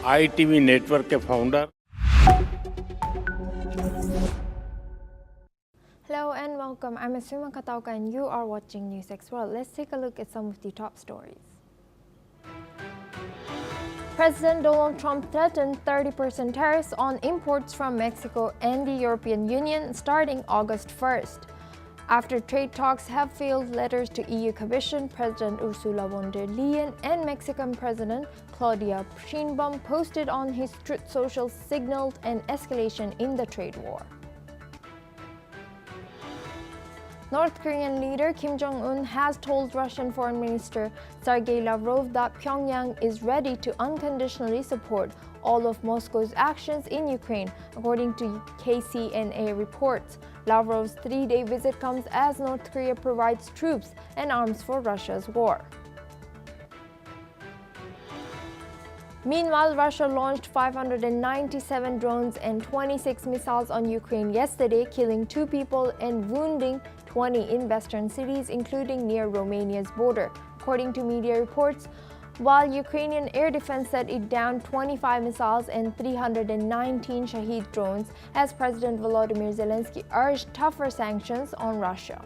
ITV network के founder. Hello and welcome. I'm Asuma Katauka and you are watching NewsX World. Let's take a look at some of the top stories. President Donald Trump threatened 30% tariffs on imports from Mexico and the European Union starting August 1st. After trade talks have failed, letters to EU Commission, President Ursula von der Leyen and Mexican President Claudia Sheinbaum posted on his Truth Social signaled an escalation in the trade war. North Korean leader Kim Jong-un has told Russian Foreign Minister Sergei Lavrov that Pyongyang is ready to unconditionally support all of Moscow's actions in Ukraine, according to KCNA reports. Lavrov's three-day visit comes as North Korea provides troops and arms for Russia's war. Meanwhile, Russia launched 597 drones and 26 missiles on Ukraine yesterday, killing 2 people and wounding 20 in western cities, including near Romania's border, according to media reports. While Ukrainian air defense said it downed 25 missiles and 319 Shahed drones, as President Volodymyr Zelensky urged tougher sanctions on Russia.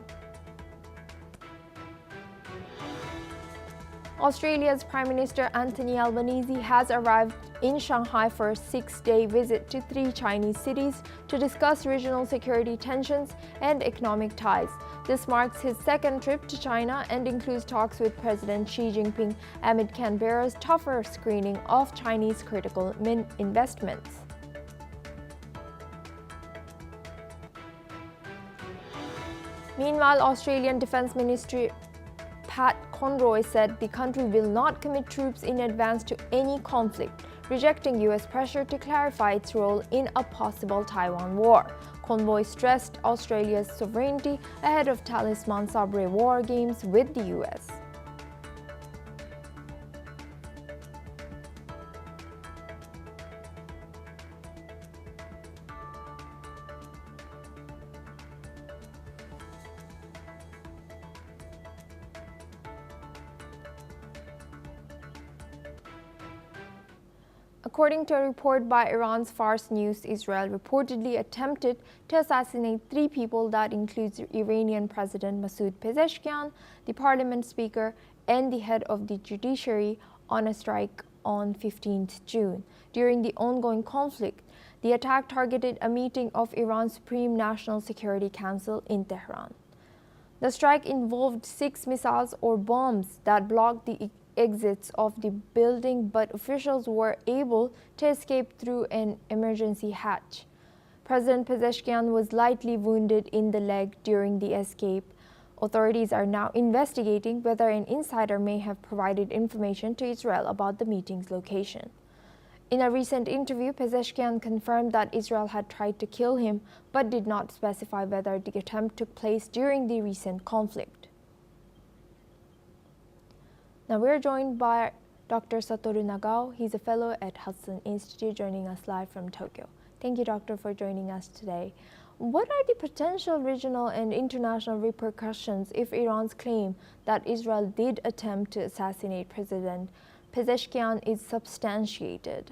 Australia's Prime Minister Anthony Albanese has arrived in Shanghai for a 6-day visit to 3 Chinese cities to discuss regional security tensions and economic ties. This marks his second trip to China and includes talks with President Xi Jinping amid Canberra's tougher screening of Chinese critical investments. Meanwhile, Australian Defence Ministry Pat Conroy said the country will not commit troops in advance to any conflict, rejecting US pressure to clarify its role in a possible Taiwan war. Conroy stressed Australia's sovereignty ahead of Talisman Sabre war games with the US. According to a report by Iran's Fars News, Israel reportedly attempted to assassinate 3 people, that includes Iranian President Masoud Pezeshkian, the parliament speaker, and the head of the judiciary on a strike on 15th June. During the ongoing conflict, the attack targeted a meeting of Iran's Supreme National Security Council in Tehran. The strike involved 6 missiles or bombs that blocked the exits of the building, but officials were able to escape through an emergency hatch. President Pezeshkian was lightly wounded in the leg during the escape. Authorities are now investigating whether an insider may have provided information to Israel about the meeting's location. In a recent interview, Pezeshkian confirmed that Israel had tried to kill him, but did not specify whether the attempt took place during the recent conflict. Now we're joined by Dr. Satoru Nagao. He's a fellow at Hudson Institute, joining us live from Tokyo. Thank you, Doctor, for joining us today. What are the potential regional and international repercussions if Iran's claim that Israel did attempt to assassinate President Pezeshkian is substantiated?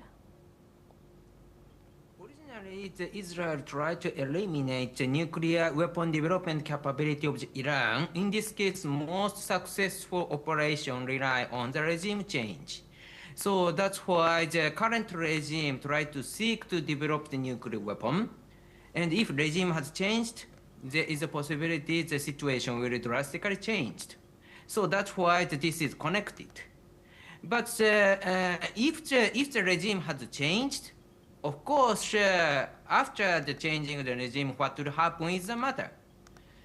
Israel tried to eliminate the nuclear weapon development capability of Iran. In this case, most successful operation rely on the regime change. So that's why the current regime tried to seek to develop the nuclear weapon. And if regime has changed, there is a possibility the situation will drastically change. So that's why this is connected. But if the regime has changed, of course, after the changing the regime, what will happen is the matter.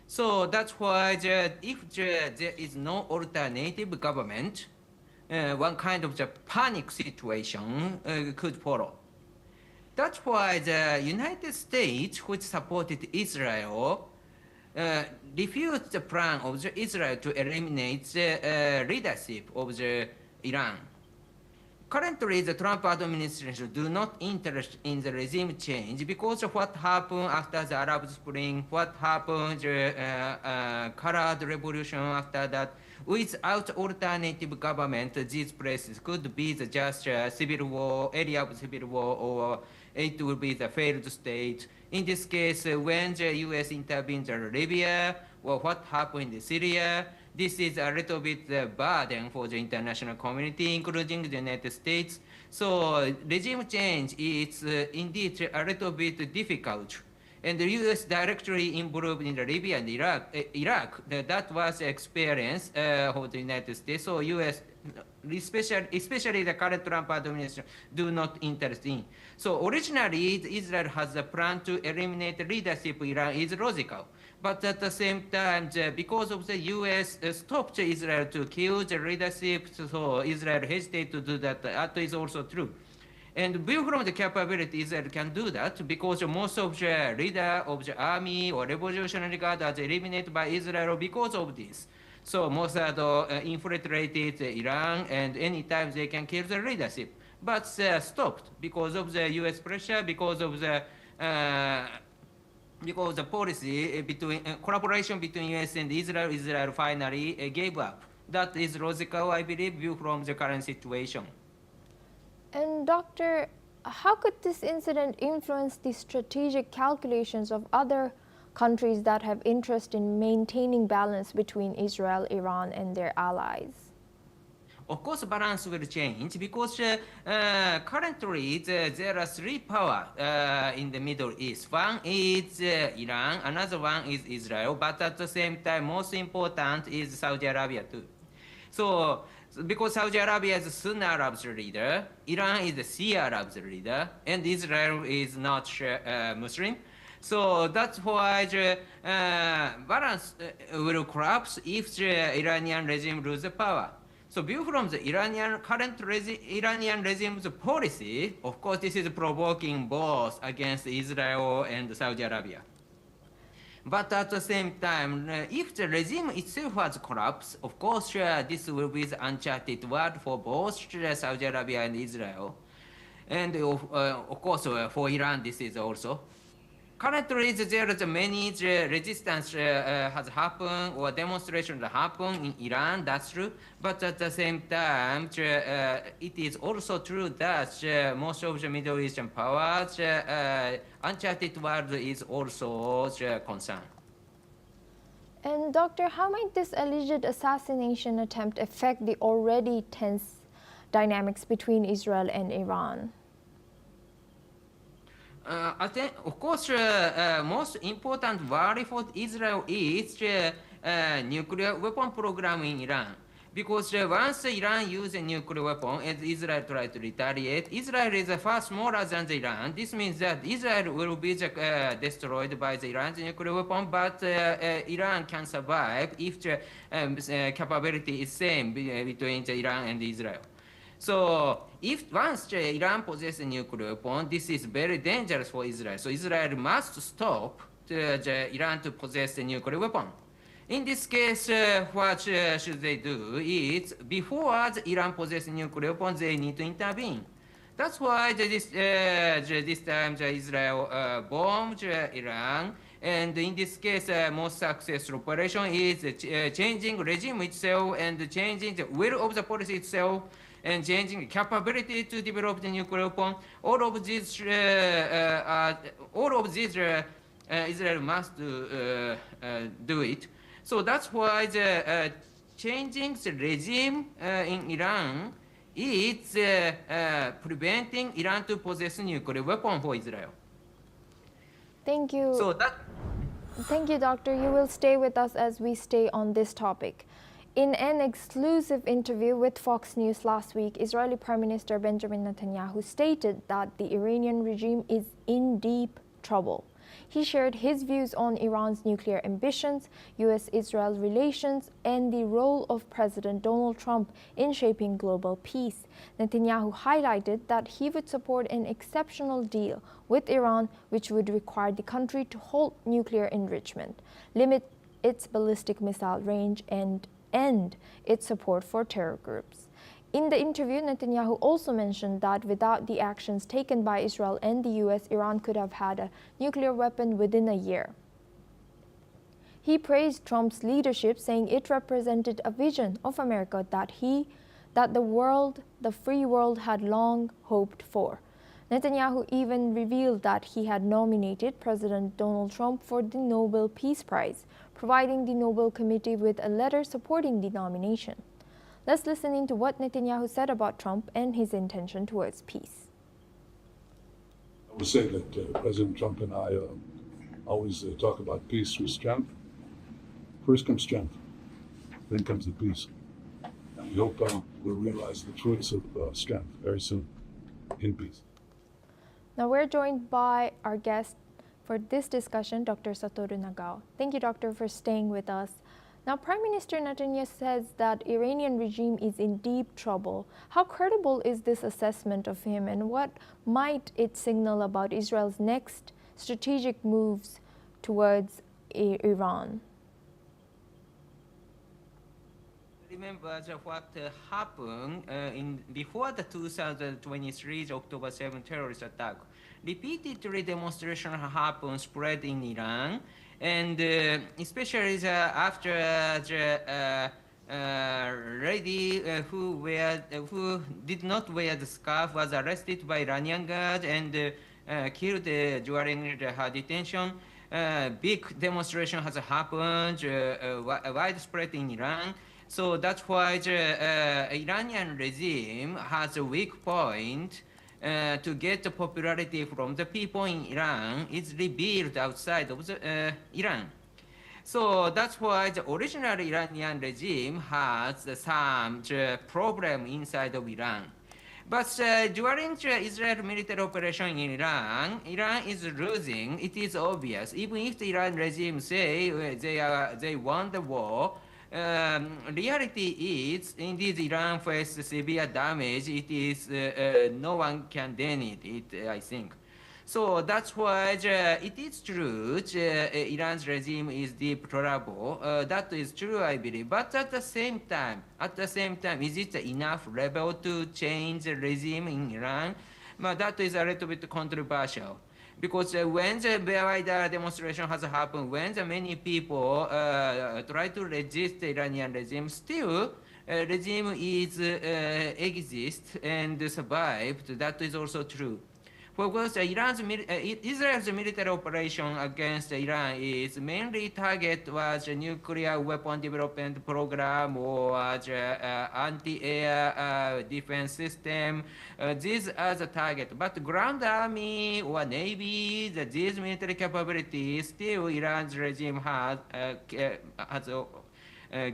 So that's why if there is no alternative government, one kind of the panic situation could follow. That's why the United States, which supported Israel, refused the plan of Israel to eliminate the leadership of the Iran. Currently, the Trump administration do not interest in the regime change because of what happened after the Arab Spring, what happened the colored revolution after that, Without alternative government, these places could be just a civil war, area of civil war, or it will be the failed state. In this case, when the U.S. intervenes in Libya, or what happened in Syria, this is a little bit burden for the international community, including the United States. So regime change is indeed a little bit difficult. And the U.S. directly involved in the Libya and Iraq, that was experience for the United States. So U.S., especially the current Trump administration, do not interest in. So originally, Israel has a plan to eliminate leadership in Iran is logical. But at the same time, because of the U.S. Stopped Israel to kill the leadership, so Israel hesitated to do that. That is also true. And view from the capability, Israel can do that because most of the leader of the army or revolutionary guard are eliminated by Israel because of this. So Mossad infiltrated Iran, and anytime they can kill the leadership. But stopped because of the U.S. pressure, because of the policy between collaboration between U.S. and Israel. Israel finally gave up. That is logical, I believe, view from the current situation. And Doctor, how could this incident influence the strategic calculations of other countries that have interest in maintaining balance between Israel, Iran, and their allies? Of course, balance will change because currently there are three powers in the Middle East. One is Iran, another one is Israel, but at the same time, most important is Saudi Arabia too. So, because Saudi Arabia is Sunni Arabs leader, Iran is the Shia Arabs leader, and Israel is not Muslim. So that's why the balance will collapse if the Iranian regime loses power. So view from the Iranian regime's policy, of course this is provoking both against Israel and Saudi Arabia. But at the same time, if the regime itself has collapsed, of course this will be the uncharted world for both Saudi Arabia and Israel. And of course for Iran this is also. Currently, there is many resistance has happened or demonstrations happen in Iran. That's true. But at the same time, it is also true that most of the Middle Eastern powers, uncharted world is also a concern. And Doctor, how might this alleged assassination attempt affect the already tense dynamics between Israel and Iran? I think, of course, most important worry for Israel is nuclear weapon program in Iran. Because once Iran uses a nuclear weapon and Israel tries to retaliate, Israel is far smaller than Iran. This means that Israel will be destroyed by the Iran's nuclear weapon, but Iran can survive if the capability is same between Iran and Israel. So if once Iran possesses a nuclear weapon, this is very dangerous for Israel. So Israel must stop Iran to possess a nuclear weapon. In this case, what should they do is, before Iran possesses a nuclear weapon, they need to intervene. That's why this time Israel bombed Iran. And in this case, most successful operation is changing regime itself and changing the will of the policy itself, and changing capability to develop the nuclear weapon. All of these, Israel must do it. So that's why the changing the regime in Iran is preventing Iran to possess a nuclear weapon for Israel. Thank you. So that. Thank you, Doctor. You will stay with us as we stay on this topic. In an exclusive interview with Fox News last week, Israeli Prime Minister Benjamin Netanyahu stated that the Iranian regime is in deep trouble. He shared his views on Iran's nuclear ambitions, U.S.-Israel relations, and the role of President Donald Trump in shaping global peace. Netanyahu highlighted that he would support an exceptional deal with Iran, which would require the country to halt nuclear enrichment, limit its ballistic missile range, and end its support for terror groups. In the interview, Netanyahu also mentioned that without the actions taken by Israel and the U.S., Iran could have had a nuclear weapon within a year. He praised Trump's leadership, saying it represented a vision of America that the free world had long hoped for. Netanyahu even revealed that he had nominated President Donald Trump for the Nobel Peace Prize, providing the Nobel Committee with a letter supporting the nomination. Let's listen into what Netanyahu said about Trump and his intention towards peace. I would say that President Trump and I always talk about peace through strength. First comes strength, then comes the peace. And we hope we'll realize the fruits of strength very soon in peace. Now we're joined by our guest for this discussion, Dr. Satoru Nagao. Thank you, Doctor, for staying with us. Now, Prime Minister Netanyahu says that Iranian regime is in deep trouble. How credible is this assessment of him, and what might it signal about Israel's next strategic moves towards Iran? Remember what happened before the 2023 October 7 terrorist attack. Repeatedly demonstrations happened, spread in Iran, and especially after the lady who did not wear the scarf was arrested by Iranian guards and killed during her detention. Big demonstration has happened, widespread in Iran. So that's why the Iranian regime has a weak point to get the popularity from the people in Iran is revealed outside of Iran. So that's why the original Iranian regime has some problem inside of Iran. But during the Israel military operation in Iran, Iran is losing. It is obvious. Even if the Iran regime say they won the war, reality is, indeed, Iran faced severe damage. It is no one can deny it, I think. So that's why it is true Iran's regime is deep trouble. That is true, I believe. But at the same time, is it enough level to change the regime in Iran? But that is a little bit controversial. Because when the wide demonstration has happened, when the many people try to resist the Iranian regime, still regime is exists and survived. That is also true. For course, Israel's military operation against Iran is mainly target was a nuclear weapon development program or anti-air defense system. These are the target. But ground army or navy, these military capabilities, still Iran's regime has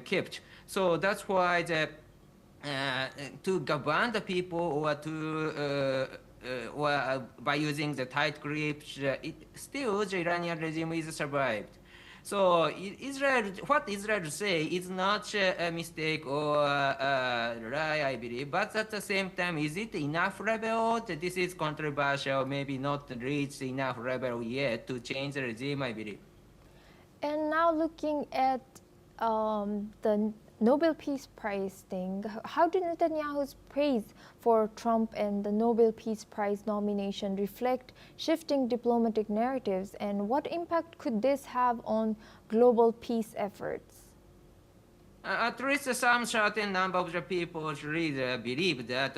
kept. So that's why to govern the people or to or by using the tight grips, still the Iranian regime is survived. So what Israel say is not a mistake or lie, I believe. But at the same time, is it enough level? This is controversial. Maybe not reached enough level yet to change the regime, I believe. And now looking at the Nobel Peace Prize thing, how did Netanyahu's praise for Trump and the Nobel Peace Prize nomination reflect shifting diplomatic narratives, and what impact could this have on global peace efforts? At least some certain number of the people really believe that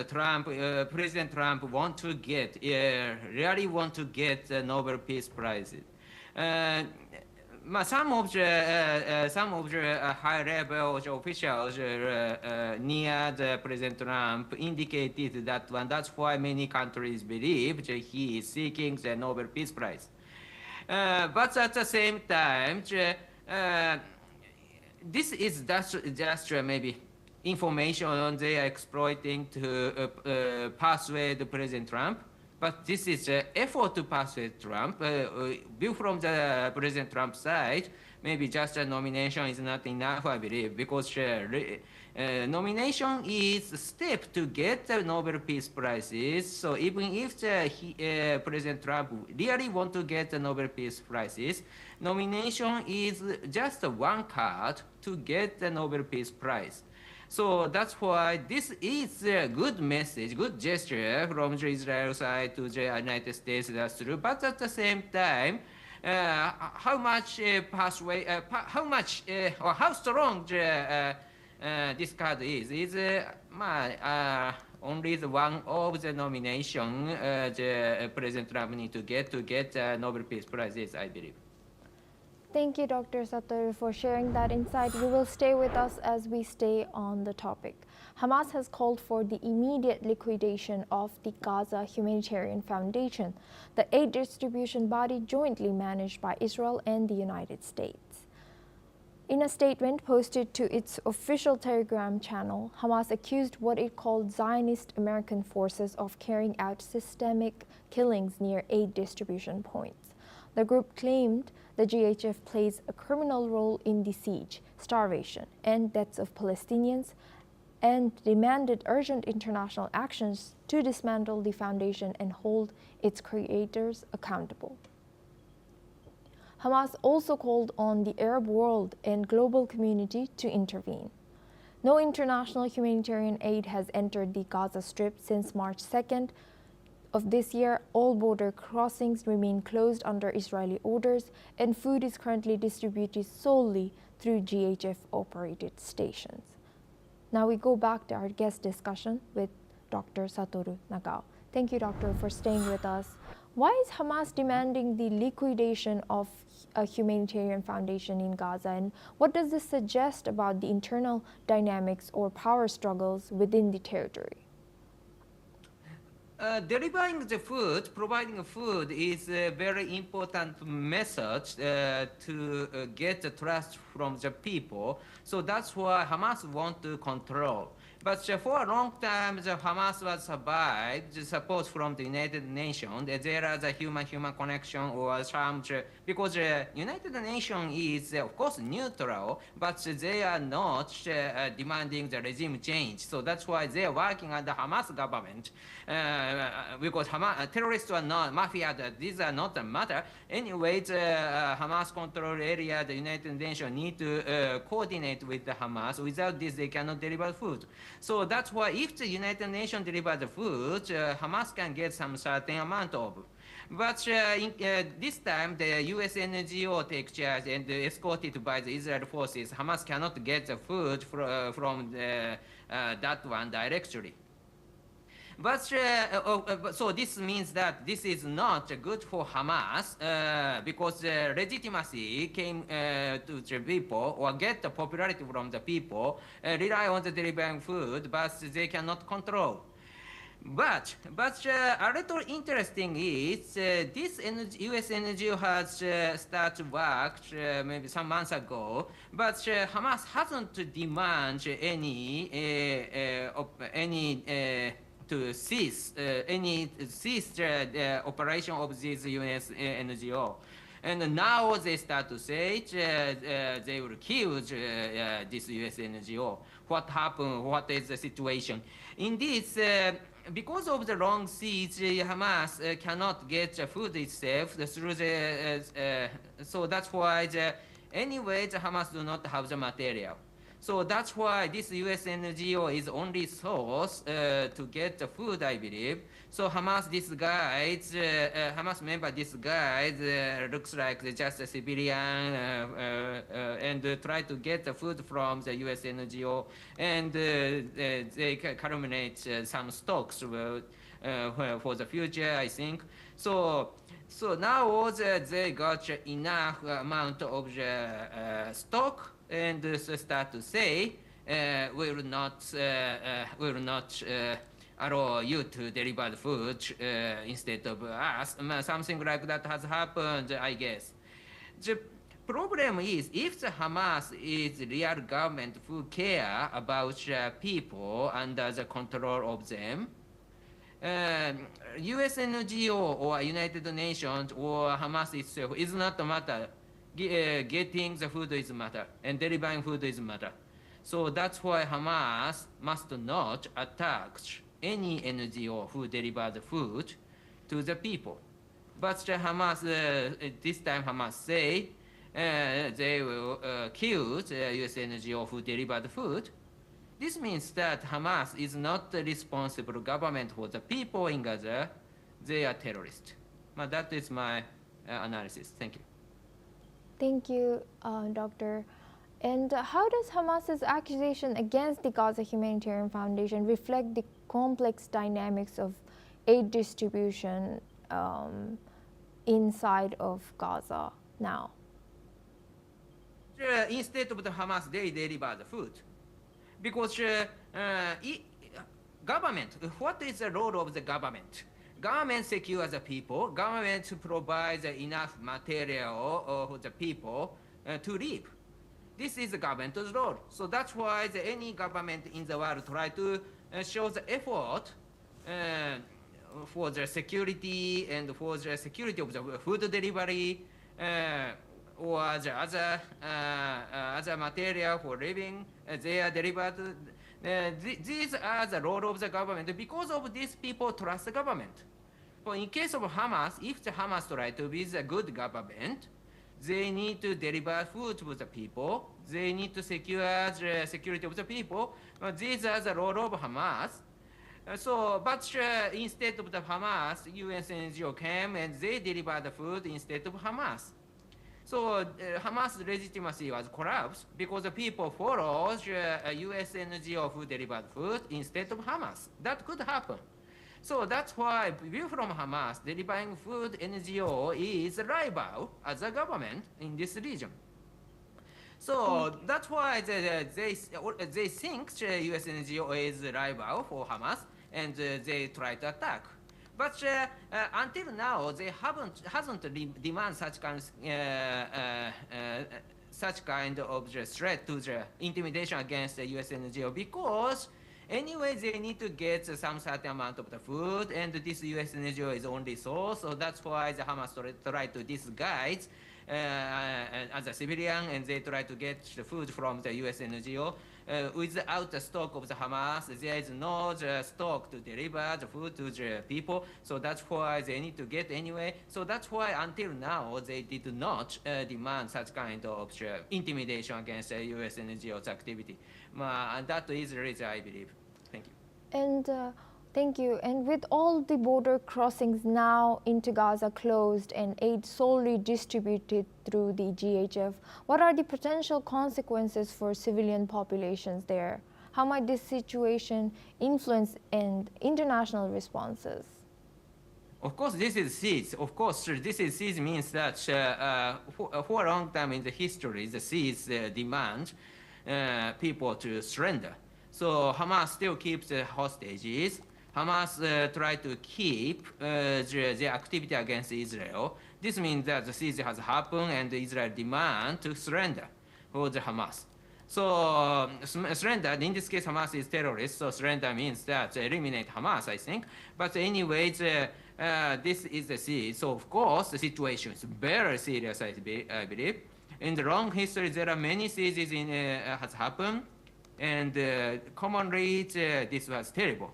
President Trump really want to get the Nobel Peace Prize. Some of the high-level officials near the President Trump indicated that one. That's why many countries believe that he is seeking the Nobel Peace Prize. But at the same time, this is just maybe information they are exploiting to persuade President Trump. But this is an effort to persuade Trump. Viewed from the President Trump side, maybe just a nomination is not enough, I believe, because nomination is a step to get the Nobel Peace Prizes. So even if President Trump really want to get the Nobel Peace Prizes, nomination is just one card to get the Nobel Peace Prize. So that's why this is a good message, good gesture from the Israel side to the United States, that's true. But at the same time, how much how much or how strong this card is only the one of the nomination the President Trump need to get Nobel Peace Prizes, I believe. Thank you, Dr. Satoru, for sharing that insight. You will stay with us as we stay on the topic. Hamas has called for the immediate liquidation of the Gaza Humanitarian Foundation, the aid distribution body jointly managed by Israel and the United States. In a statement posted to its official Telegram channel, Hamas accused what it called Zionist American forces of carrying out systemic killings near aid distribution points. The group claimed the GHF plays a criminal role in the siege, starvation, and deaths of Palestinians, and demanded urgent international actions to dismantle the foundation and hold its creators accountable. Hamas also called on the Arab world and global community to intervene. No international humanitarian aid has entered the Gaza Strip since March 2nd of this year. All border crossings remain closed under Israeli orders, and food is currently distributed solely through GHF-operated stations. Now we go back to our guest discussion with Dr. Satoru Nagao. Thank you, Doctor, for staying with us. Why is Hamas demanding the liquidation of a humanitarian foundation in Gaza, and what does this suggest about the internal dynamics or power struggles within the territory? Delivering the food, providing food is a very important method to get the trust from the people. So that's why Hamas want to control. But for a long time, the Hamas was survived the support from the United Nations. There is a human-human connection or some, because the United Nations is, of course, neutral, but they are not demanding the regime change. So that's why they are working under Hamas government. Because terrorists are not, mafia, these are not a matter. Anyway, the Hamas control area, the United Nations need to coordinate with the Hamas. Without this, they cannot deliver food. So that's why if the United Nations deliver the food, Hamas can get some certain amount of. But this time, the US NGO take charge and escorted by the Israel forces. Hamas cannot get the food from that one directly. But so this means that this is not good for Hamas because the legitimacy came to the people or get the popularity from the people, rely on the delivering food, but they cannot control. But a little interesting is this US NGO has started work maybe some months ago, but Hamas hasn't demanded any to cease the operation of this US NGO. And now they start to say they will kill this US NGO. What happened? What is the situation? In this, because of the long siege, Hamas cannot get food itself through the, so that's why anyway, the Hamas do not have the material. So that's why this US NGO is only source to get the food, I believe. So Hamas disguised, Hamas member disguised, looks like just a civilian and try to get the food from the US NGO, and they culminate some stocks for the future, I think. So now they got enough amount of the stock, and start to say, we will not allow you to deliver the food instead of us. Something like that has happened, I guess. The problem is, if the Hamas is real government who care about people under the control of them, US NGO or United Nations or Hamas itself is not a matter. Getting the food is a matter, and delivering food is a matter. So that's why Hamas must not attack any NGO who deliver the food to the people. But the Hamas, this time Hamas say they will kill the US NGO who deliver the food. This means that Hamas is not the responsible government for the people in Gaza. They are terrorists. But that is my analysis. Thank you. Thank you, Doctor. And how does Hamas's accusation against the Gaza Humanitarian Foundation reflect the complex dynamics of aid distribution inside of Gaza now? Instead of the Hamas, they deliver the food. Because government, what is the role of the government? Government secures the people, government provides enough material for the people to live. This is the government's role. So that's why any government in the world try to show the effort for the security and for the security of the food delivery or the other material for living. They are delivered. These are the role of the government. Because of these people trust the government. But in case of Hamas, if the Hamas try to be the good government, they need to deliver food to the people. They need to secure the security of the people. These are the role of Hamas. But instead of the Hamas, US NGO came and they delivered the food instead of Hamas. So Hamas' legitimacy was collapsed because the people followed US NGO who delivered food instead of Hamas. That could happen. So that's why view from Hamas, delivering food NGO is a rival as a government in this region. So that's why they think US NGO is a rival for Hamas and they try to attack. But until now, they hasn't demanded such kind of threat to the intimidation against the US NGO because anyway, they need to get some certain amount of the food, and this US NGO is only source, so that's why the Hamas try to disguise as a civilian, and they try to get the food from the US NGO. Without the stock of the Hamas, there is no stock to deliver the food to the people, so that's why they need to get anyway. So that's why until now, they did not demand such kind of intimidation against the US NGO's activity. And that is the reason, I believe. Thank you. And thank you. And with all the border crossings now into Gaza closed and aid solely distributed through the GHF, what are the potential consequences for civilian populations there? How might this situation influence international responses? Of course, this is siege. Of course, this is siege means that for a long time in the history, the siege demand people to surrender. So Hamas still keeps the hostages. Hamas try to keep their activity against Israel. This means that the siege has happened and Israel demand to surrender for the Hamas. So surrender, in this case, Hamas is terrorist, so surrender means that eliminate Hamas, I think. But anyways, this is the siege. So of course, the situation is very serious, I believe. In the long history, there are many sieges has happened, and commonly this was terrible.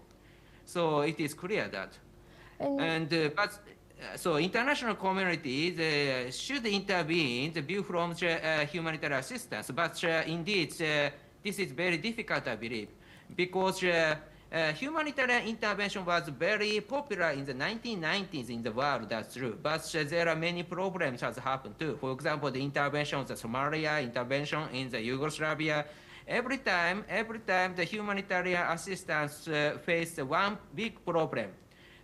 So it is clear that. So international community should intervene the view from humanitarian assistance. But indeed, this is very difficult, I believe, because humanitarian intervention was very popular in the 1990s in the world, that's true. But there are many problems that happened too. For example, the intervention of the Somalia, intervention in the Yugoslavia. Every time the humanitarian assistance faced one big problem,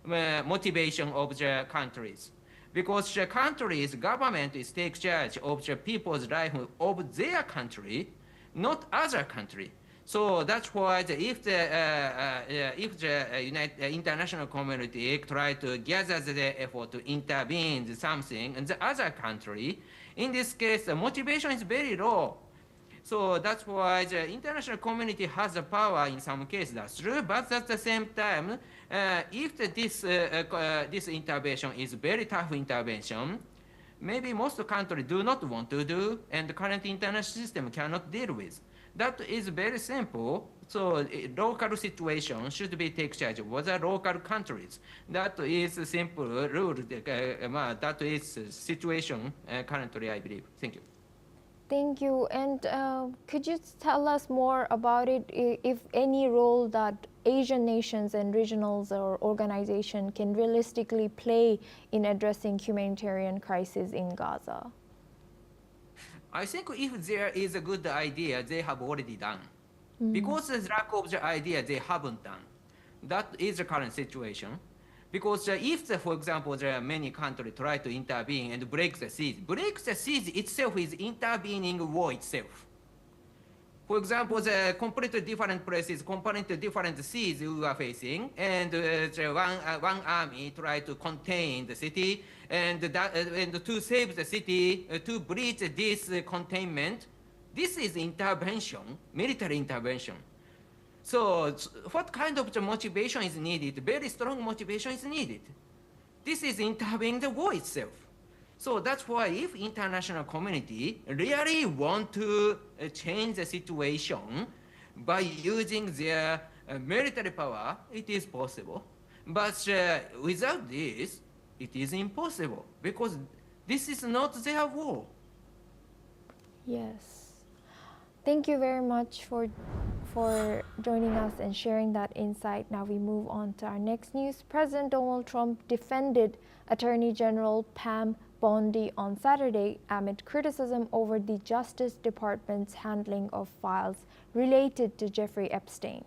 motivation of the countries. Because the countries, government is take charge of the people's life of their country, not other country. So that's why if the international community try to gather the effort to intervene in something in the other country, in this case, the motivation is very low. So that's why the international community has the power in some cases, that's true, but at the same time, if this intervention is very tough intervention, maybe most countries do not want to do, and the current international system cannot deal with. That is very simple. So local situation should be take charge of the local countries. That is a simple rule. That is situation currently, I believe. Thank you. Thank you. And could you tell us more about it, if any role that Asian nations and regionals or organizations can realistically play in addressing humanitarian crisis in Gaza? I think if there is a good idea, they have already done. Because of the lack of the idea, they haven't done. That is the current situation. Because if, for example, there are many countries try to intervene and break the siege itself is intervening war itself. For example, the completely different places, completely different seas we are facing, and one army try to contain the city, and to save the city, to breach this containment. This is intervention, military intervention. So what kind of the motivation is needed? Very strong motivation is needed. This is intervening the war itself. So that's why if international community really want to change the situation by using their military power, it is possible. But without this, it is impossible because this is not their war. Yes. Thank you very much for joining us and sharing that insight. Now we move on to our next news. President Donald Trump defended Attorney General Pam Bondi on Saturday amid criticism over the Justice Department's handling of files related to Jeffrey Epstein.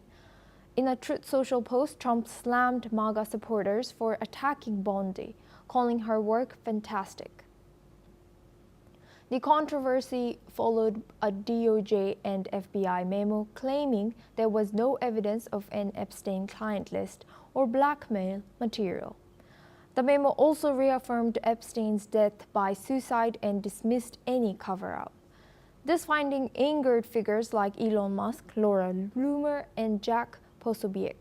In a Truth Social post, Trump slammed MAGA supporters for attacking Bondi, calling her work fantastic. The controversy followed a DOJ and FBI memo claiming there was no evidence of an Epstein client list or blackmail material. The memo also reaffirmed Epstein's death by suicide and dismissed any cover-up. This finding angered figures like Elon Musk, Laura Loomer, and Jack Posobiec,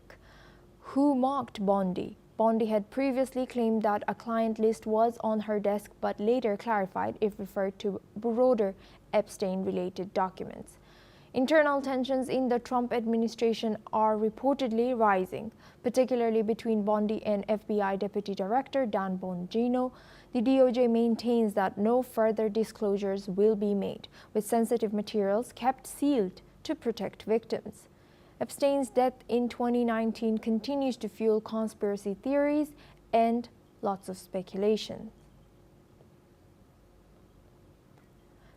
who mocked Bondi. Bondi had previously claimed that a client list was on her desk, but later clarified it referred to broader Epstein-related documents. Internal tensions in the Trump administration are reportedly rising, particularly between Bondi and FBI Deputy Director Dan Bongino. The DOJ maintains that no further disclosures will be made, with sensitive materials kept sealed to protect victims. Epstein's death in 2019 continues to fuel conspiracy theories and lots of speculation.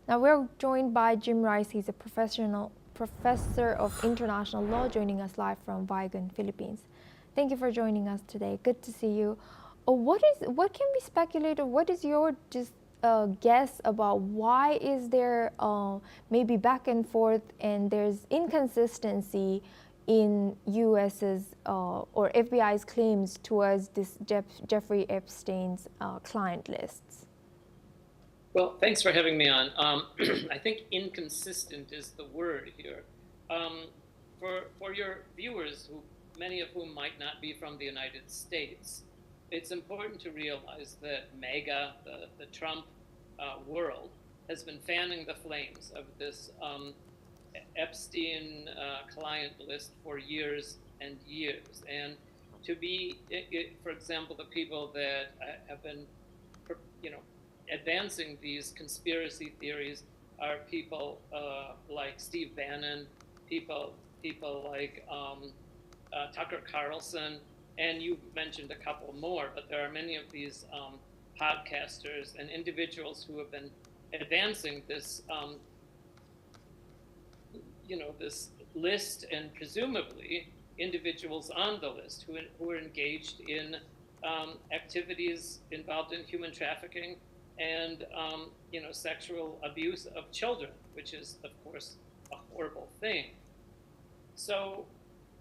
Now we're joined by Jim Rice. He's a professor of international law, joining us live from Vigan, Philippines. Thank you for joining us today. Good to see you. What can be speculated? What is your guess about why is there maybe back and forth and there's inconsistency in U.S.'s or FBI's claims towards this Jeffrey Epstein's client lists? Well, thanks for having me on. I think inconsistent is the word here. For your viewers, many of whom might not be from the United States, it's important to realize that MAGA, the Trump world, has been fanning the flames of this Epstein client list for years and years. And to be, for example, the people that have been, advancing these conspiracy theories are people like Steve Bannon, people like Tucker Carlson, and you mentioned a couple more, but there are many of these podcasters and individuals who have been advancing this, this list, and presumably individuals on the list who are engaged in activities involved in human trafficking and sexual abuse of children, which is, of course, a horrible thing. So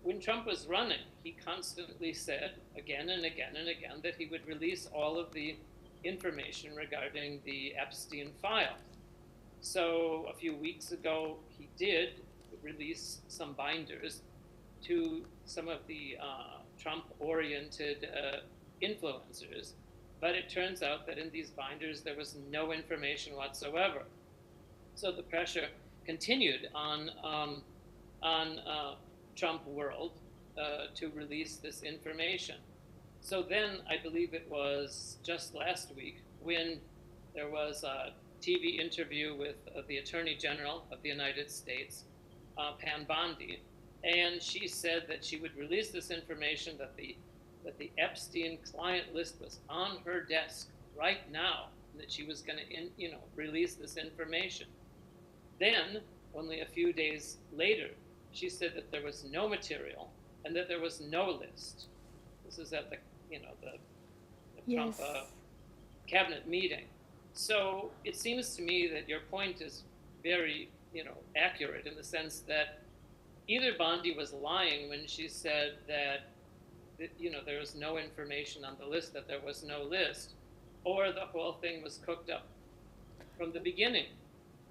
when Trump was running, he constantly said again and again and again that he would release all of the information regarding the Epstein file. So a few weeks ago, he did release some binders to some of the Trump-oriented influencers. But it turns out that in these binders, there was no information whatsoever. So the pressure continued on Trump world to release this information. So then I believe it was just last week when there was a TV interview with the Attorney General of the United States, Pam Bondi, and she said that she would release this information, that the Epstein client list was on her desk right now, and that she was going to release this information. Then, only a few days later, she said that there was no material and that there was no list. This is at the Trump Yes. cabinet meeting. So it seems to me that your point is very, accurate in the sense that either Bondi was lying when she said that, there was no information on the list, that there was no list, or the whole thing was cooked up from the beginning.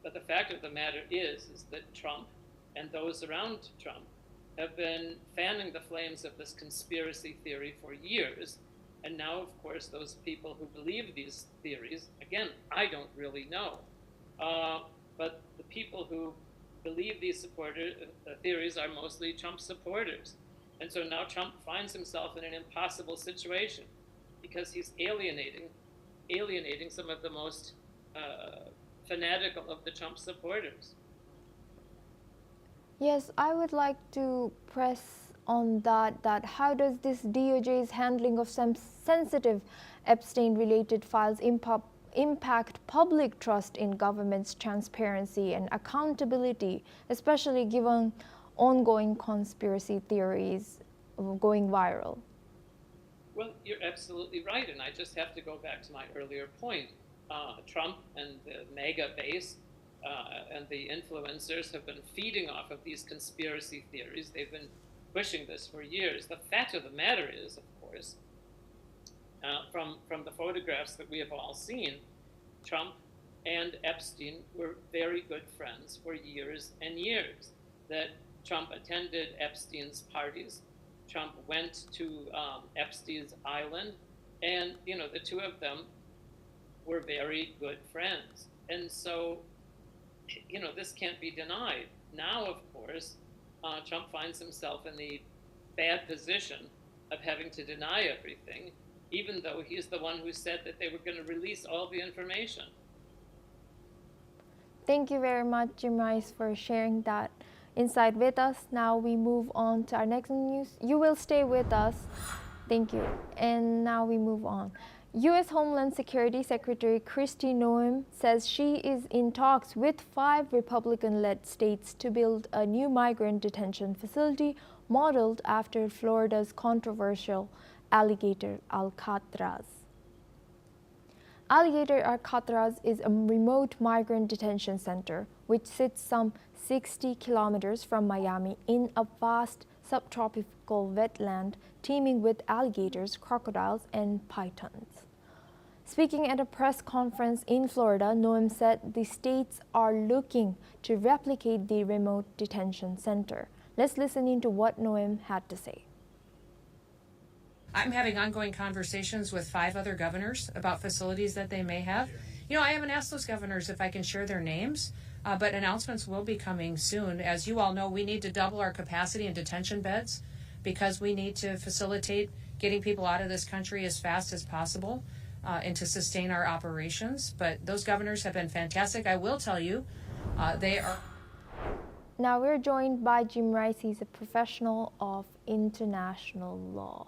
But the fact of the matter is that Trump and those around Trump have been fanning the flames of this conspiracy theory for years. And now, of course, those people who believe these theories, again, I don't really know, but the people who believe these theories are mostly Trump supporters. And so now Trump finds himself in an impossible situation because he's alienating some of the most fanatical of the Trump supporters. Yes, I would like to press on that how does this DOJ's handling of some sensitive Epstein-related files impact public trust in government's transparency and accountability, especially given ongoing conspiracy theories going viral? Well, you're absolutely right, and I just have to go back to my earlier point. Trump and the MAGA base and the influencers have been feeding off of these conspiracy theories. They've been pushing this for years. The fact of the matter is, of course, from the photographs that we have all seen, Trump and Epstein were very good friends for years and years. That Trump attended Epstein's parties. Trump went to Epstein's island, and the two of them were very good friends. And so, this can't be denied. Now, of course, Trump finds himself in the bad position of having to deny everything, even though he's the one who said that they were going to release all the information. Thank you very much, Jim Rice, for sharing that insight with us. Now we move on to our next news. You will stay with us. Thank you. And now we move on. U.S. Homeland Security Secretary Kristi Noem says she is in talks with 5 Republican-led states to build a new migrant detention facility modeled after Florida's controversial Alligator Alcatraz. Alligator Alcatraz is a remote migrant detention center which sits some 60 kilometers from Miami in a vast subtropical wetland teeming with alligators, crocodiles, and pythons. Speaking at a press conference in Florida, Noem said the states are looking to replicate the remote detention center. Let's listen into what Noem had to say. I'm having ongoing conversations with 5 other governors about facilities that they may have. I haven't asked those governors if I can share their names, but announcements will be coming soon. As you all know, we need to double our capacity in detention beds because we need to facilitate getting people out of this country as fast as possible and to sustain our operations. But those governors have been fantastic. I will tell you, they are. Now we're joined by Jim Rice. He's a professional of international law.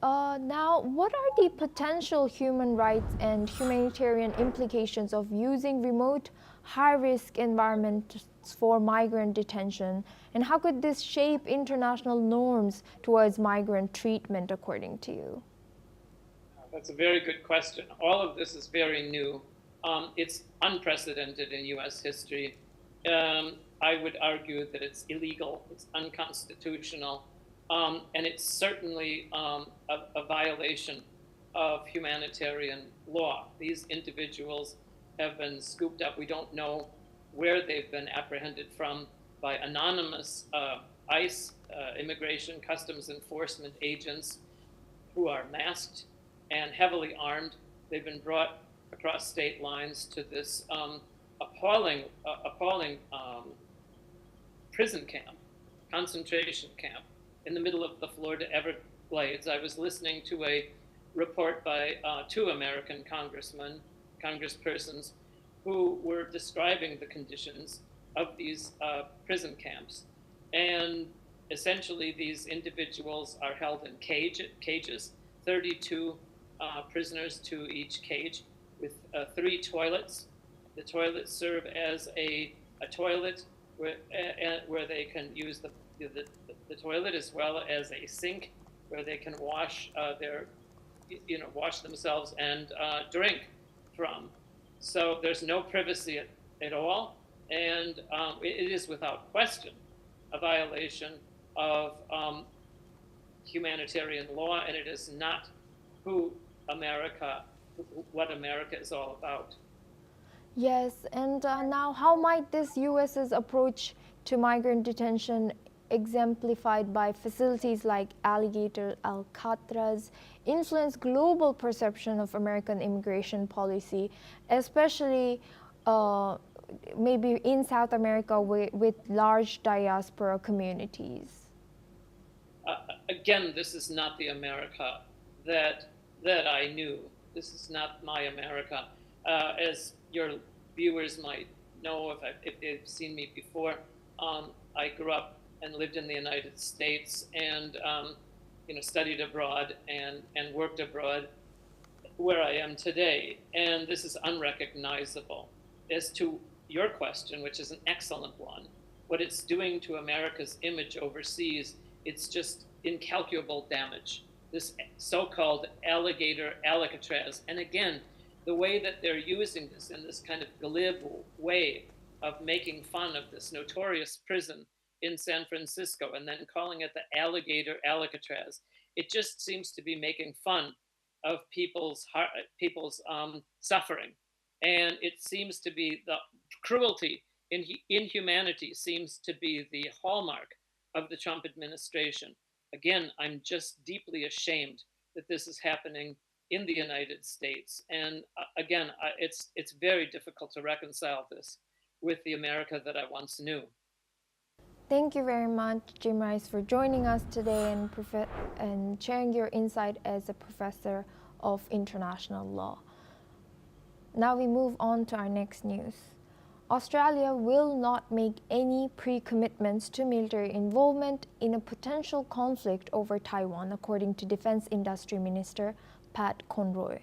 Now, what are the potential human rights and humanitarian implications of using remote, high-risk environments for migrant detention, and how could this shape international norms towards migrant treatment, according to you? That's a very good question. All of this is very new. It's unprecedented in U.S. history. I would argue that it's illegal, it's unconstitutional, and it's certainly a violation of humanitarian law. These individuals have been scooped up. We don't know where they've been apprehended from by anonymous ICE, immigration customs enforcement agents who are masked and heavily armed. They've been brought across state lines to this appalling prison camp, concentration camp in the middle of the Florida Everglades. I was listening to a report by 2 American congresspersons who were describing the conditions of these prison camps. And essentially these individuals are held in cages, 32 prisoners to each cage with 3 toilets. The toilets serve as a a toilet where they can use the toilet, as well as a sink where they can wash wash themselves and drink from. So there's no privacy at all, and it is without question a violation of humanitarian law, and it is not what America is all about. Yes, and now how might this US's approach to migrant detention, exemplified by facilities like Alligator Alcatraz, influence global perception of American immigration policy, especially maybe in South America with large diaspora communities? Again, this is not the America that I knew. This is not my America. As your viewers might know, if they've seen me before, I grew up and lived in the United States, and studied abroad and worked abroad, where I am today. And this is unrecognizable. As to your question, which is an excellent one, what it's doing to America's image overseas, it's just incalculable damage. This so-called Alligator Alcatraz, and again, the way that they're using this in this kind of glib way of making fun of this notorious prison in San Francisco and then calling it the Alligator Alcatraz, it just seems to be making fun of people's suffering. And it seems to be the cruelty, inhumanity seems to be the hallmark of the Trump administration. Again, I'm just deeply ashamed that this is happening in the United States. And again, it's very difficult to reconcile this with the America that I once knew. Thank you very much, Jim Rice, for joining us today and sharing your insight as a professor of international law. Now we move on to our next news. Australia will not make any pre-commitments to military involvement in a potential conflict over Taiwan, according to Defense Industry Minister Pat Conroy.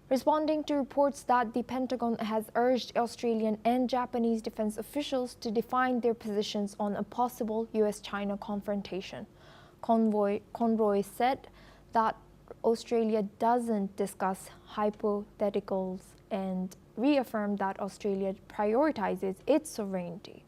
Responding to reports that the Pentagon has urged Australian and Japanese defense officials to define their positions on a possible US-China confrontation, Conroy said that Australia doesn't discuss hypotheticals and reaffirmed that Australia prioritizes its sovereignty.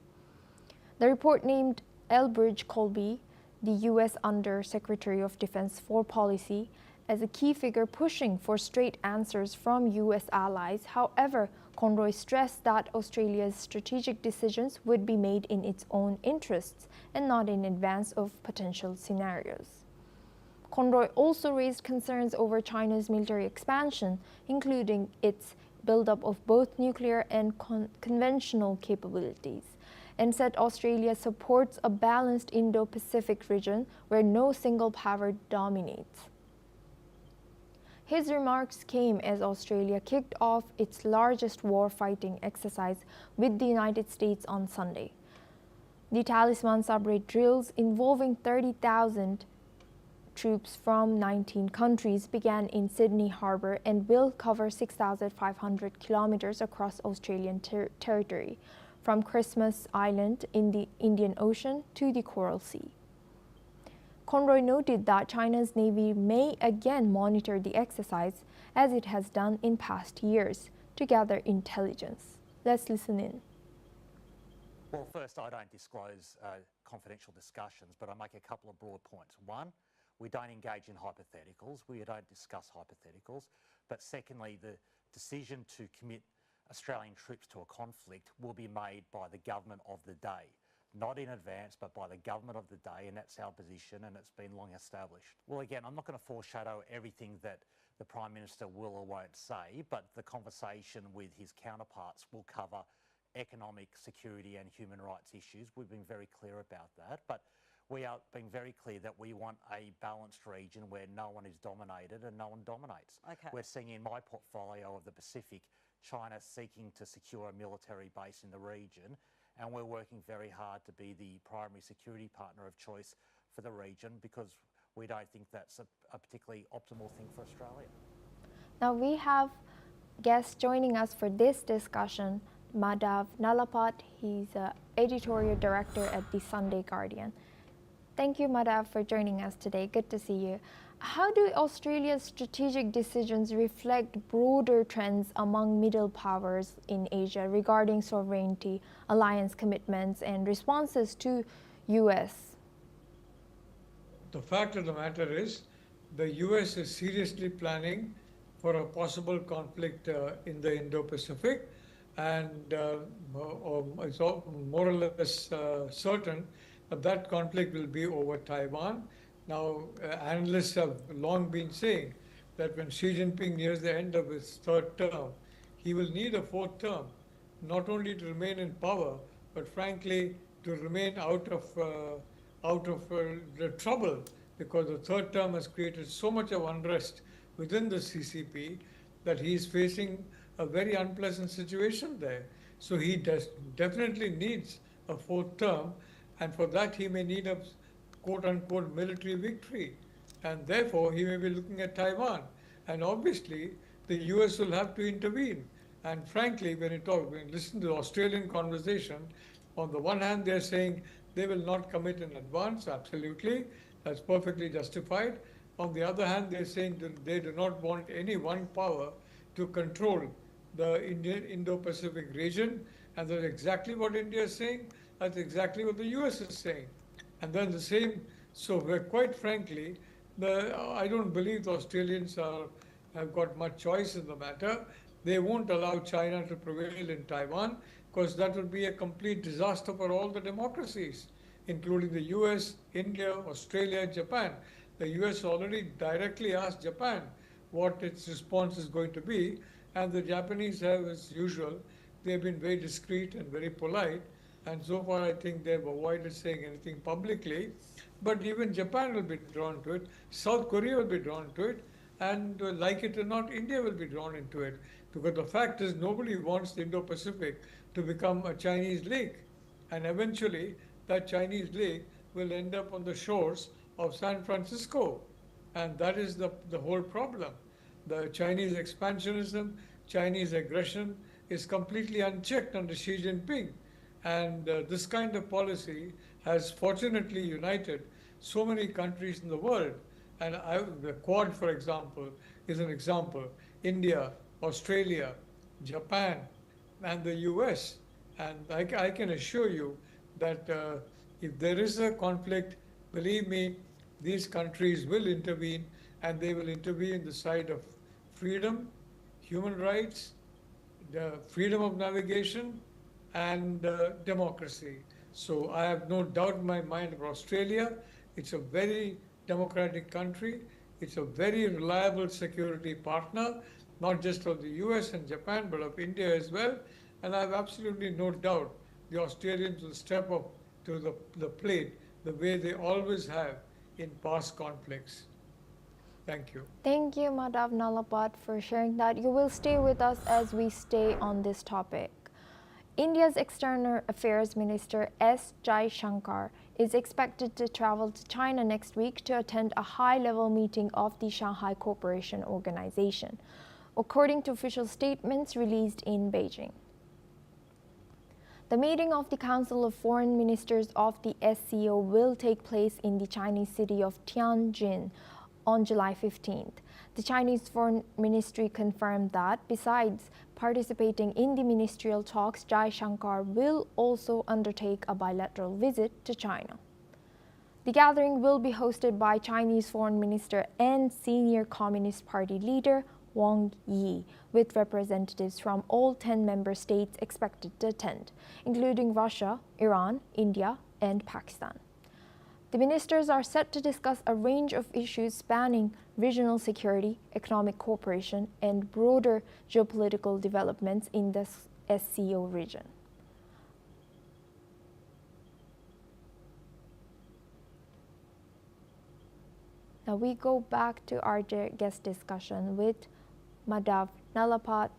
The report named Elbridge Colby, the U.S. Under Secretary of Defense for Policy, as a key figure pushing for straight answers from U.S. allies. However, Conroy stressed that Australia's strategic decisions would be made in its own interests and not in advance of potential scenarios. Conroy also raised concerns over China's military expansion, including its buildup of both nuclear and conventional capabilities, and said Australia supports a balanced Indo-Pacific region where no single power dominates. His remarks came as Australia kicked off its largest war-fighting exercise with the United States on Sunday. The Talisman submarine drills involving 30,000 troops from 19 countries began in Sydney Harbour and will cover 6,500 kilometers across Australian territory, from Christmas Island in the Indian Ocean to the Coral Sea. Conroy noted that China's Navy may again monitor the exercise, as it has done in past years, to gather intelligence. Let's listen in. Well, first, I don't disclose confidential discussions, but I make a couple of broad points. One, we don't engage in hypotheticals. We don't discuss hypotheticals. But secondly, the decision to commit Australian troops to a conflict will be made by the government of the day. Not in advance, but by the government of the day, and that's our position, and it's been long established. Well, again, I'm not going to foreshadow everything that the Prime Minister will or won't say, but the conversation with his counterparts will cover economic, security and human rights issues. We've been very clear about that, but we are being very clear that we want a balanced region where no one is dominated and no one dominates. Okay. We're seeing in my portfolio of the Pacific, China seeking to secure a military base in the region, and we're working very hard to be the primary security partner of choice for the region because we don't think that's a particularly optimal thing for Australia. Now we have guests joining us for this discussion Madhav Nalapat. He's editorial director at the Sunday Guardian. Thank you, Madhav, for joining us today. Good to see you. How do Australia's strategic decisions reflect broader trends among middle powers in Asia regarding sovereignty, alliance commitments, and responses to U.S.? The fact of the matter is, the U.S. is seriously planning for a possible conflict in the Indo-Pacific, and it's more or less certain that that conflict will be over Taiwan. Now, analysts have long been saying that when Xi Jinping nears the end of his third term, he will need a fourth term, not only to remain in power, but frankly, to remain out of the trouble, because the third term has created so much of unrest within the CCP that he is facing a very unpleasant situation there. So he definitely needs a fourth term, and for that he may need a quote-unquote military victory, and therefore he may be looking at Taiwan. And obviously, the US will have to intervene. And frankly, when you listen to the Australian conversation, on the one hand, they're saying they will not commit in advance, absolutely, that's perfectly justified. On the other hand, they're saying that they do not want any one power to control the Indo-Pacific region, and that's exactly what India is saying, that's exactly what the US is saying. And then the same, so quite frankly, I don't believe the Australians have got much choice in the matter. They won't allow China to prevail in Taiwan, because that would be a complete disaster for all the democracies, including the US, India, Australia, Japan. The US already directly asked Japan what its response is going to be, and the Japanese have, as usual, they've been very discreet and very polite, and so far I think they've avoided saying anything publicly. But even Japan will be drawn to it, South Korea will be drawn to it, and like it or not, India will be drawn into it. Because the fact is, nobody wants the Indo-Pacific to become a Chinese lake. And eventually, that Chinese lake will end up on the shores of San Francisco. And that is the whole problem. The Chinese expansionism, Chinese aggression is completely unchecked under Xi Jinping. And this kind of policy has fortunately united so many countries in the world. And the Quad, for example, is an example. India, Australia, Japan, and the US. And I can assure you that if there is a conflict, believe me, these countries will intervene, and they will intervene on the side of freedom, human rights, the freedom of navigation, and democracy. So I have no doubt in my mind of Australia. It's a very democratic country. It's a very reliable security partner, not just of the US and Japan, but of India as well. And I have absolutely no doubt the Australians will step up to the plate the way they always have in past conflicts. Thank you. Thank you, Madhav Nalapat, for sharing that. You will stay with us as we stay on this topic. India's External Affairs Minister S. Jaishankar is expected to travel to China next week to attend a high-level meeting of the Shanghai Cooperation Organization, according to official statements released in Beijing. The meeting of the Council of Foreign Ministers of the SCO will take place in the Chinese city of Tianjin on July 15th. The Chinese Foreign Ministry confirmed that, besides participating in the ministerial talks, Jaishankar will also undertake a bilateral visit to China. The gathering will be hosted by Chinese Foreign Minister and senior Communist Party leader Wang Yi, with representatives from all 10 member states expected to attend, including Russia, Iran, India, and Pakistan. The ministers are set to discuss a range of issues spanning regional security, economic cooperation, and broader geopolitical developments in the SCO region. Now we go back to our guest discussion with Madhav Nalapat.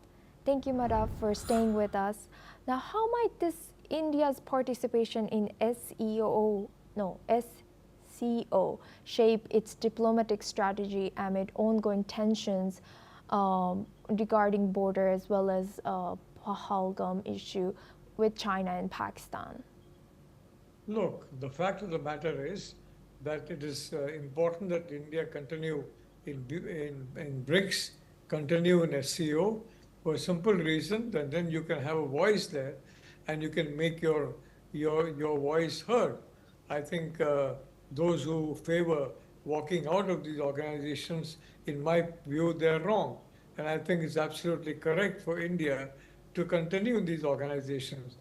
Thank you, Madhav, for staying with us. Now, how might this India's participation in SCO shape its diplomatic strategy amid ongoing tensions regarding border as well as Pahalgam issue with China and Pakistan? Look, the fact of the matter is that it is important that India continue in BRICS, continue in SCO for a simple reason that then you can have a voice there and you can make your voice heard. I think those who favor walking out of these organizations, in my view, they're wrong. And I think it's absolutely correct for India to continue in these organizations.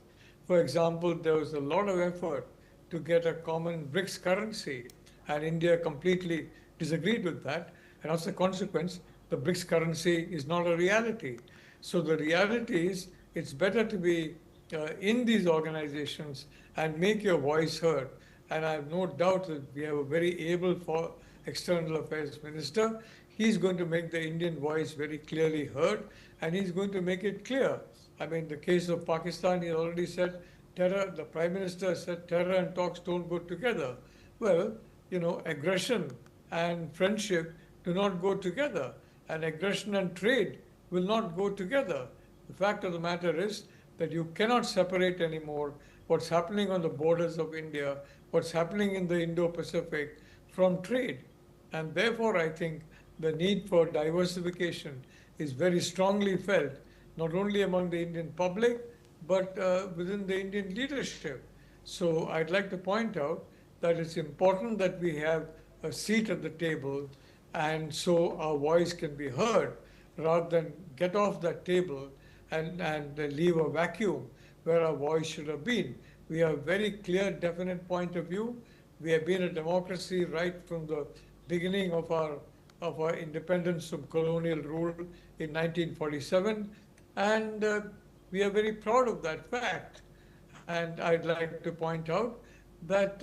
For example, there was a lot of effort to get a common BRICS currency, and India completely disagreed with that. And as a consequence, the BRICS currency is not a reality. So the reality is it's better to be in these organizations and make your voice heard. And I have no doubt that we have a very able external affairs minister. He's going to make the Indian voice very clearly heard, and he's going to make it clear. I mean, the case of Pakistan, he already said terror, the Prime Minister said terror and talks don't go together. Well, you know, aggression and friendship do not go together, and aggression and trade will not go together. The fact of the matter is that you cannot separate anymore what's happening on the borders of India, what's happening in the Indo-Pacific from trade. And therefore, I think the need for diversification is very strongly felt, not only among the Indian public, but within the Indian leadership. So I'd like to point out that it's important that we have a seat at the table, and so our voice can be heard, rather than get off that table and leave a vacuum where our voice should have been. We have a very clear, definite point of view. We have been a democracy right from the beginning of our independence from colonial rule in 1947, and we are very proud of that fact. And I'd like to point out that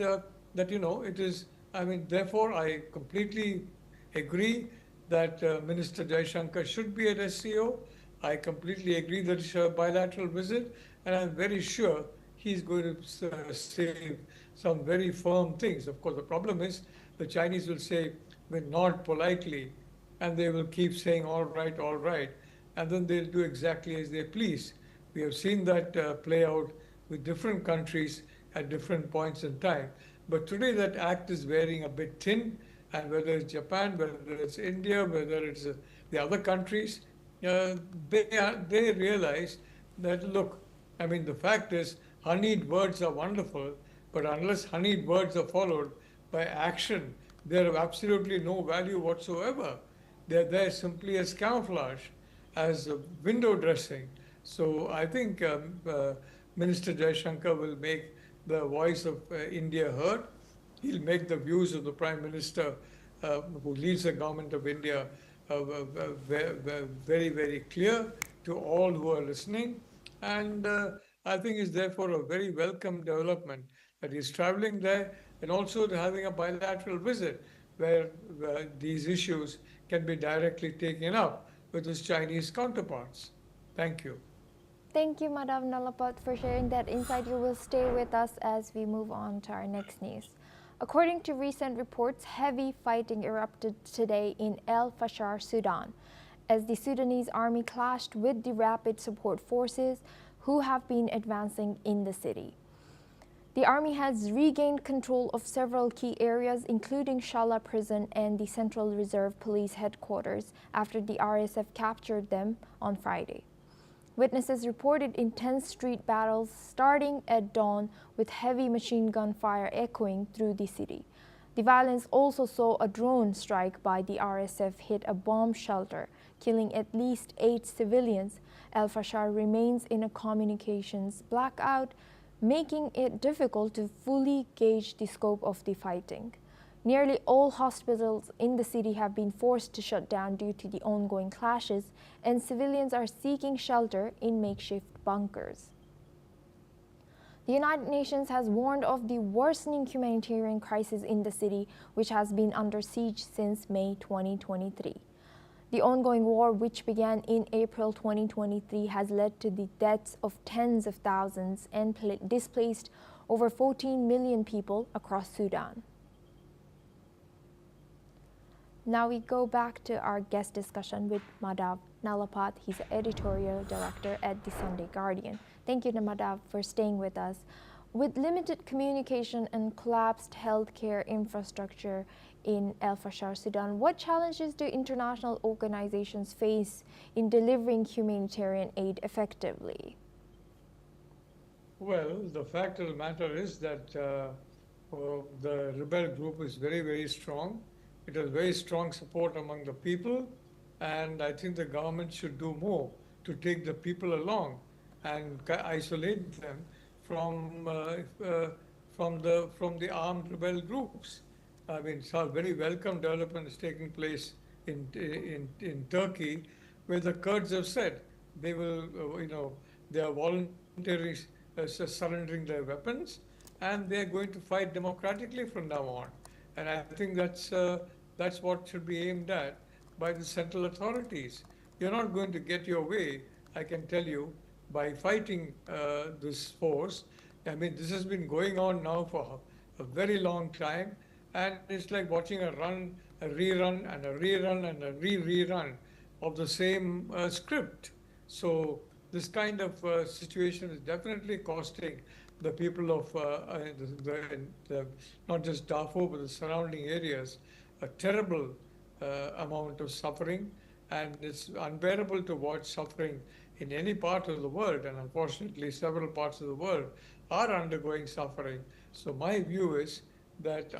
you know, it is, I mean, therefore I completely agree that Minister Jaishankar should be at SCO. I completely agree that it's a bilateral visit, and I'm very sure he's going to say some very firm things. Of course, the problem is the Chinese will say, we nod politely, and they will keep saying, all right, and then they'll do exactly as they please. We have seen that play out with different countries at different points in time. But today that act is wearing a bit thin, and whether it's Japan, whether it's India, whether it's the other countries, they realize that, look, I mean, the fact is, honeyed words are wonderful, but unless honeyed words are followed by action, they're of absolutely no value whatsoever. They're there simply as camouflage, as window dressing. So I think Minister Jaishankar will make the voice of India heard. He'll make the views of the Prime Minister who leads the government of India very, very clear to all who are listening. And I think it's therefore a very welcome development that he's traveling there, and also having a bilateral visit where these issues can be directly taken up with his Chinese counterparts. Thank you. Thank you, Madam Nalapat, for sharing that insight. You will stay with us as we move on to our next news. According to recent reports, heavy fighting erupted today in El Fasher, Sudan, as the Sudanese army clashed with the rapid support forces who have been advancing in the city. The army has regained control of several key areas, including Shala Prison and the Central Reserve Police headquarters, after the RSF captured them on Friday. Witnesses reported intense street battles starting at dawn, with heavy machine gun fire echoing through the city. The violence also saw a drone strike by the RSF hit a bomb shelter, killing at least 8 civilians. El Fasher remains in a communications blackout, making it difficult to fully gauge the scope of the fighting. Nearly all hospitals in the city have been forced to shut down due to the ongoing clashes, and civilians are seeking shelter in makeshift bunkers. The United Nations has warned of the worsening humanitarian crisis in the city, which has been under siege since May 2023. The ongoing war, which began in April 2023, has led to the deaths of tens of thousands and displaced over 14 million people across Sudan. Now we go back to our guest discussion with Madhav Nalapat. He's the editorial director at the Sunday Guardian. Thank you, Madhav, for staying with us. With limited communication and collapsed healthcare infrastructure in El Fasher, Sudan, what challenges do international organizations face in delivering humanitarian aid effectively? Well, the fact of the matter is that the rebel group is very, very strong. It has very strong support among the people, and I think the government should do more to take the people along and isolate them from the armed rebel groups. I mean, some very welcome developments taking place in Turkey, where the Kurds have said they will, they are voluntarily surrendering their weapons, and they are going to fight democratically from now on. And I think that's what should be aimed at by the central authorities. You're not going to get your way, I can tell you, by fighting this force. I mean, this has been going on now for a very long time, and it's like watching a rerun, and a rerun, and a rerun of the same script. So this kind of situation is definitely costing the people of not just Darfur, but the surrounding areas, a terrible amount of suffering, and it's unbearable to watch suffering in any part of the world, and unfortunately several parts of the world are undergoing suffering. So my view is that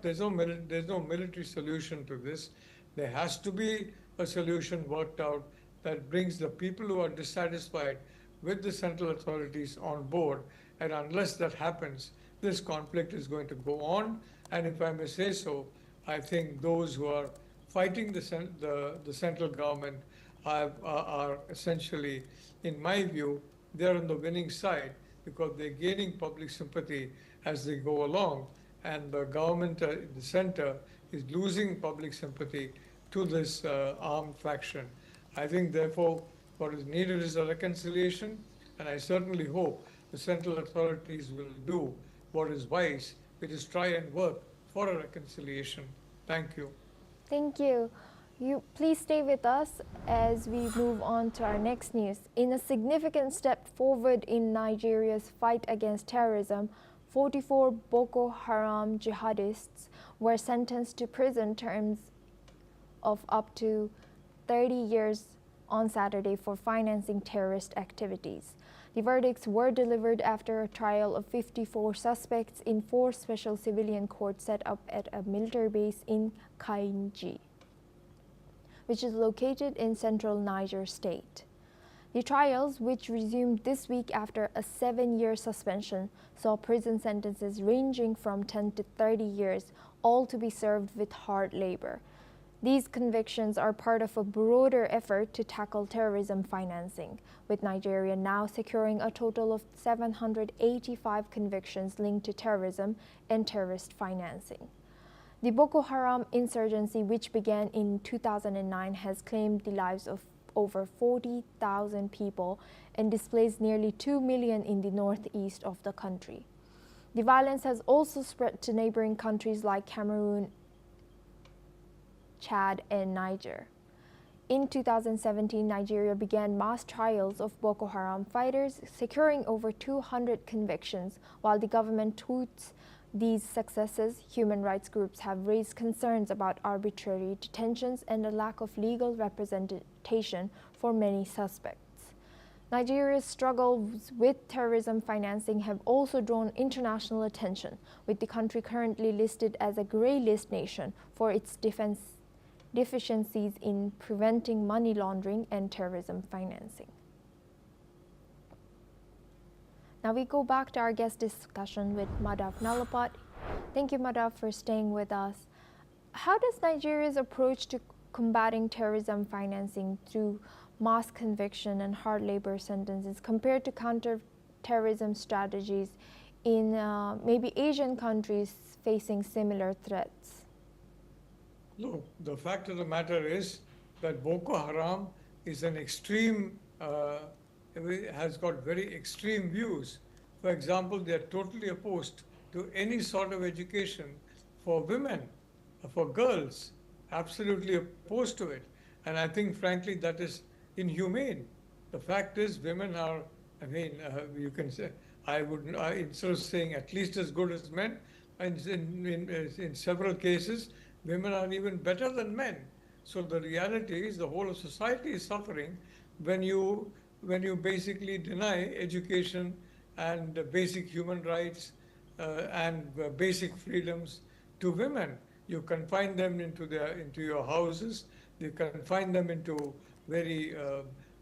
there's no military solution to this. There has to be a solution worked out that brings the people who are dissatisfied with the central authorities on board, and unless that happens, this conflict is going to go on. And if I may say so, I think those who are fighting the central government are essentially, in my view, they're on the winning side, because they're gaining public sympathy as they go along, and the government in the center is losing public sympathy to this armed faction. I think, therefore, what is needed is a reconciliation, and I certainly hope the central authorities will do what is wise, which is try and work for a reconciliation. Thank you. Thank you. Please stay with us as we move on to our next news. In a significant step forward in Nigeria's fight against terrorism, 44 Boko Haram jihadists were sentenced to prison terms of up to 30 years on Saturday for financing terrorist activities. The verdicts were delivered after a trial of 54 suspects in 4 special civilian courts set up at a military base in Kainji, which is located in central Niger State. The trials, which resumed this week after a 7-year suspension, saw prison sentences ranging from 10 to 30 years, all to be served with hard labor. These convictions are part of a broader effort to tackle terrorism financing, with Nigeria now securing a total of 785 convictions linked to terrorism and terrorist financing. The Boko Haram insurgency, which began in 2009, has claimed the lives of over 40,000 people and displaced nearly 2 million in the northeast of the country. The violence has also spread to neighboring countries like Cameroon, Chad, and Niger. In 2017, Nigeria began mass trials of Boko Haram fighters, securing over 200 convictions. While the government touts these successes, human rights groups have raised concerns about arbitrary detentions and a lack of legal representation for many suspects. Nigeria's struggles with terrorism financing have also drawn international attention, with the country currently listed as a grey list nation for its deficiencies in preventing money laundering and terrorism financing. Now we go back to our guest discussion with Madhav Nalapat. Thank you, Madhav, for staying with us. How does Nigeria's approach to combating terrorism financing through mass conviction and hard labor sentences compared to counter-terrorism strategies in maybe Asian countries facing similar threats? Look, the fact of the matter is that Boko Haram is an extreme, has got very extreme views. For example, they are totally opposed to any sort of education for women, for girls. absolutely opposed to it. And I think, frankly, that is inhumane. The fact is, women are, I mean, you can say, instead of saying at least as good as men, in several cases, women are even better than men. So the reality is the whole of society is suffering when you basically deny education and basic human rights and basic freedoms to women. You confine them into your houses. You confine them into very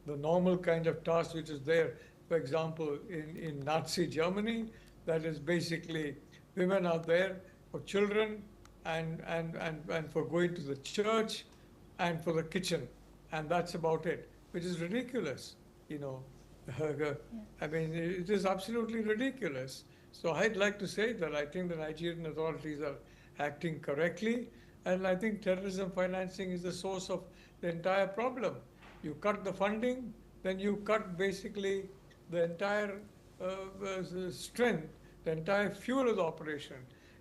the normal kind of tasks which is there. For example, in Nazi Germany, that is basically women are there for children and for going to the church and for the kitchen, and that's about it, which is ridiculous, you know. I mean, it is absolutely ridiculous. So I'd like to say that I think the Nigerian authorities are acting correctly, and I think terrorism financing is the source of the entire problem. You cut the funding, then you cut basically the entire strength, the entire fuel of the operation.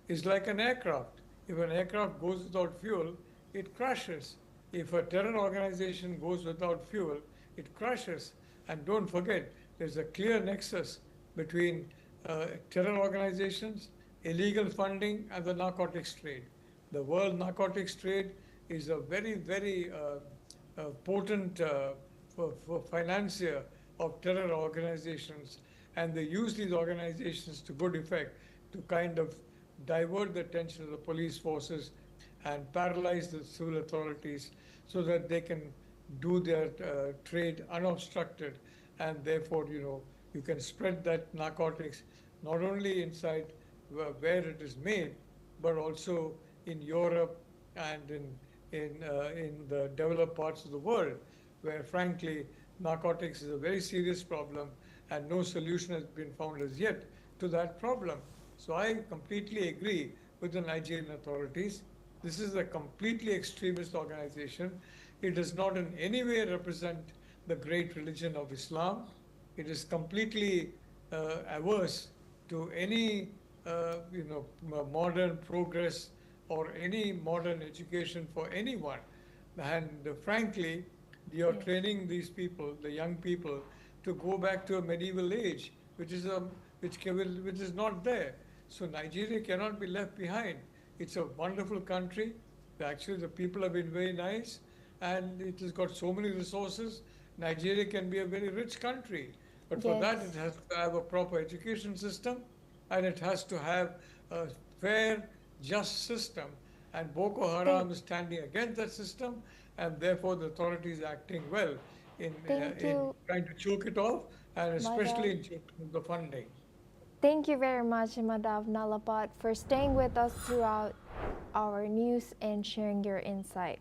Is like an aircraft. If an aircraft goes without fuel, it crashes. If a terror organization goes without fuel, it crashes. And don't forget, there's a clear nexus between terror organizations, illegal funding, and the narcotics trade. The world narcotics trade is a very, very potent financier of terror organizations, and they use these organizations to good effect to kind of divert the attention of the police forces and paralyze the civil authorities so that they can do their trade unobstructed, and therefore, you know, you can spread that narcotics not only inside where it is made, but also in Europe and in the developed parts of the world, where frankly narcotics is a very serious problem and no solution has been found as yet to that problem. So I completely agree with the Nigerian authorities. This is a completely extremist organization. It does not in any way represent the great religion of Islam. It is completely averse to any modern progress or any modern education for anyone. And frankly, you're training these people, the young people, to go back to a medieval age, which is not there. So Nigeria cannot be left behind. It's a wonderful country. Actually, the people have been very nice, and it has got so many resources. Nigeria can be a very rich country, but for that it has to have a proper education system, and it has to have a fair, just system. And Boko Haram is standing against that system, and therefore the authorities are acting well in trying to choke it off, and especially in choking the funding. Thank you very much, Madav Nalapat, for staying with us throughout our news and sharing your insight.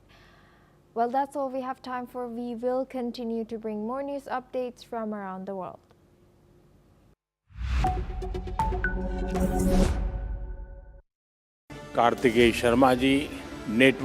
Well, that's all we have time for. We will continue to bring more news updates from around the world. Kartikeya Sharma G network